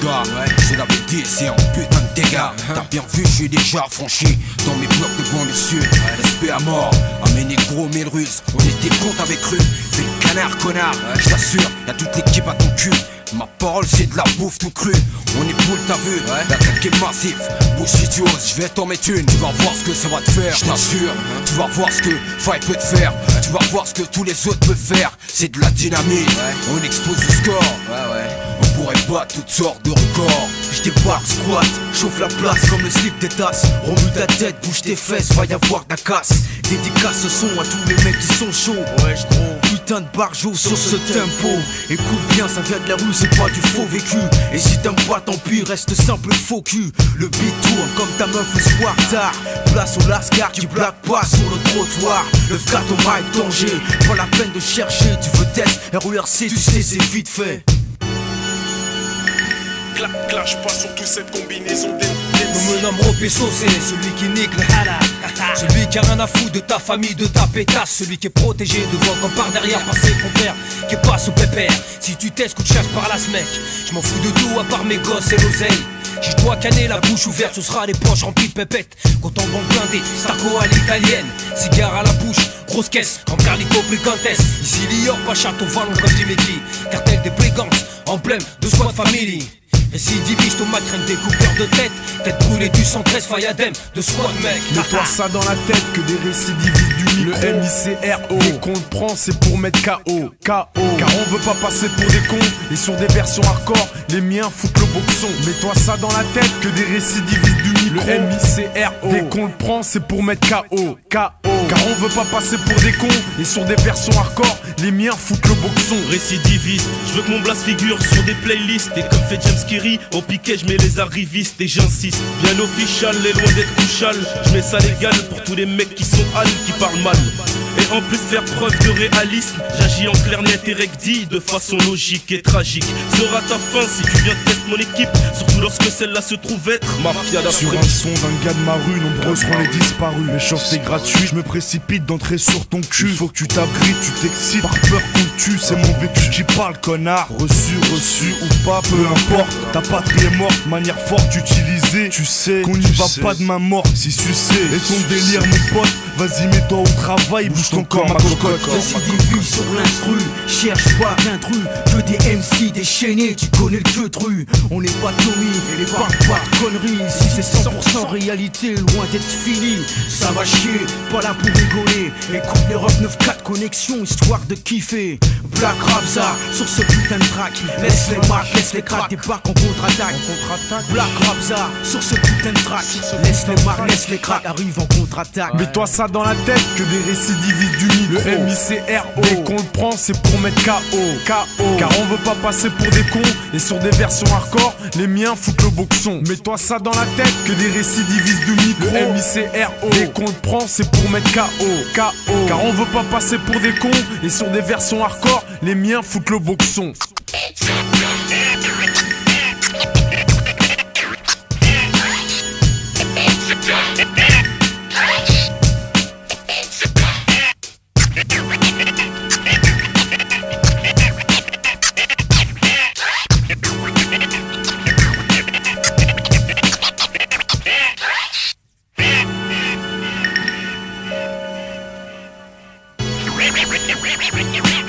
gars, je l'avais dit, c'est un putain de dégâts. T'as bien vu, je suis déjà franchi dans mes blocs de banlieue sud. Respect à mort, à mes négros, mille ruses. On était contre avec cru, fais le canard, connard. Je t'assure, y'a toute l'équipe à ton cul. Ma parole c'est de la bouffe tout cru. On est boule, t'as vu, l'attaque est massif. Bouche si tu oses, je vais t'en mettre une. Tu vas voir ce que ça va te faire, je t'assure. Tu vas voir ce que Fight peut te faire. Tu vas voir ce que tous les autres peuvent faire. C'est de la dynamite, on explose le score. On pourrait battre toutes sortes de records. Je débarque, squat, chauffe la place comme le slip des tasses. Remue ta tête, bouge tes fesses, va y avoir de la casse. Dédicace ce son à tous les mecs qui sont chauds. Putain de barjo sur ce tempo. Écoute bien, ça vient de la rue, c'est pas du faux vécu. Et si t'aimes pas, tant pis, reste simple faux cul. Le beat tourne comme ta meuf le soir tard. Place au lascar, tu blagues pas sur le trottoir. Le fcat au mic, danger, pas la peine de chercher. Tu veux test, RERC, tu sais c'est vite fait. Clash pas sur toute cette combinaison On me nomme Ropé Saucé, celui qui nique le halal. Celui qui a rien à foutre de ta famille, de ta pétasse. Celui qui est protégé devant comme par derrière par ses compères. Qui passe au pépère, si tu testes coup de chasse par la mec. Je m'en fous de tout à part mes gosses et l'oseille. Si je dois canner la bouche ouverte, ce sera les poches remplies de pépettes. Quand on banque blindé, Starco à l'italienne. Cigare à la bouche, grosse caisse, comme Carlico Brigantes. Ici Lior, pas château vallon comme Dimitri. Cartel des brigantes, emblème de squad family. Récidiviste au macrin des coupeurs de tête. Tête brûlée du 113 Fayadem de squad mec. Mets-toi ça dans la tête que des récidivistes du micro. Le MICRO, dès qu'on le prend c'est pour mettre KO. Car on veut pas passer pour des cons. Et sur des versions hardcore, les miens foutent le boxon. Mets-toi ça dans la tête que des récidivistes du micro. Le MICRO, dès qu'on le prend c'est pour mettre KO. Car on veut pas passer pour des cons. Et sur des versions hardcore, les miens foutent le boxon. Récidiviste, je veux que mon blast figure sur des playlists. Et comme fait James Kiri, au piquet je mets les arrivistes et j'insiste. Bien official et loin d'être couchal. Je mets ça légal pour tous les mecs qui sont hal, qui parlent mal. Et en plus faire preuve de réalisme, j'agis en clair, net et recti, de façon logique et tragique. Sera ta fin si tu viens tester mon équipe, surtout lorsque celle-là se trouve être mafia d'après. Sur un son d'un gars de ma rue, nombreux seront les disparus. Mais chance c'est gratuit, je me précipite d'entrer sur ton cul. Faut que tu t'abrites, tu t'excites, par peur qu'on te tue. C'est mon vécu qui parle, connard. Reçu ou pas, peu importe. Ta patrie est morte, manière forte utilisée. Tu sais qu'on n'y va pas de main morte si sucé. Et ton délire mon pote, vas-y mets-toi au travail, bouge ton corps ma cocotte. Récidiviste sur l'instru, cherche pas d'intrus. Que des MC déchaînés, tu connais le queue de rue. On n'est pas Tommy, et les pas de conneries. Si c'est 100% réalité, loin d'être fini. Ça va chier, pas là pour rigoler. Écoute les rock 9-4 connexion, histoire de kiffer. Black Rapsa, sur ce putain de track. Laisse les marques, laisse les cracks, débarque en contre-attaque. Black Rapsa, sur ce putain de track. Laisse les marques, laisse les cracks, arrive en contre-attaque. Mets-toi ça dans la tête que des récidivistes du micro. Le MICRO, dès qu'on le prend c'est pour mettre KO. Car on veut pas passer pour des cons. Et sur des versions hardcore, les miens foutent le boxon. Mets-toi ça dans la tête que des récidivistes du micro. Le MICRO, dès qu'on le prend c'est pour mettre KO. Car on veut pas passer pour des cons. Et sur des versions hardcore, les miens foutent le boxon. Rick, Rick, Rick, Rick, Rick, Rick.